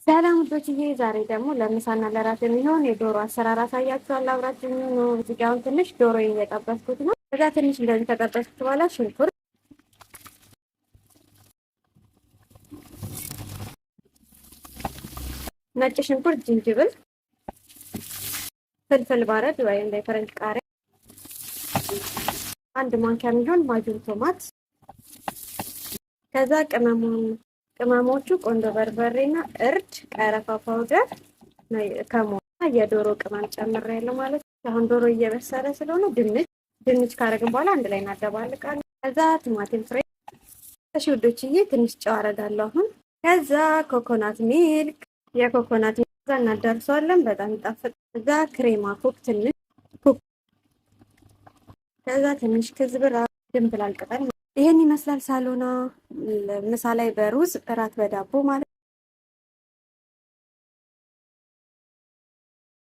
ሰላም ውዶችዬ፣ ዛሬ ደግሞ ለምሳና ለራት የሚሆን የዶሮ አሰራር አሳያችኋለሁ። አብራችሁ ነው። እዚህ ጋር አሁን ትንሽ ዶሮ እየጠበስኩት ነው። ከዛ ትንሽ እንደዚህ ተጠበስኩት በኋላ ሽንኩርት፣ ነጭ ሽንኩርት፣ ዝንጅብል፣ ፍልፍል ባረድ ወይም የፈረንጅ ቃሪያ፣ አንድ ማንኪያ የሚሆን ማጁን ቶማት፣ ከዛ ቅመሞቹ ቆንጆ በርበሬና እርድ፣ ቀረፋ ፓውደር፣ ከሞና የዶሮ ቅመም ጨምሬያለሁ ማለት ነው። አሁን ዶሮ እየበሰለ ስለሆነ ድንች ካረግን በኋላ አንድ ላይ እናደባልቃለን። ከዛ ቲማቲም ፍሬ፣ እሺ ውዶችዬ፣ ትንሽ ጨው አረጋለሁ አሁን። ከዛ ኮኮናት ሚልክ፣ የኮኮናት ሚልክ እናዳርሰዋለን። በጣም ይጣፍጥ። ከዛ ክሬማ ኩክ ትንሽ ኩክ፣ ከዛ ትንሽ ክዝብራ፣ ድንብላል ቅጠል። ይሄን ይመስላል ሳሎና ምሳ ላይ በሩዝ እራት በዳቦ ማለት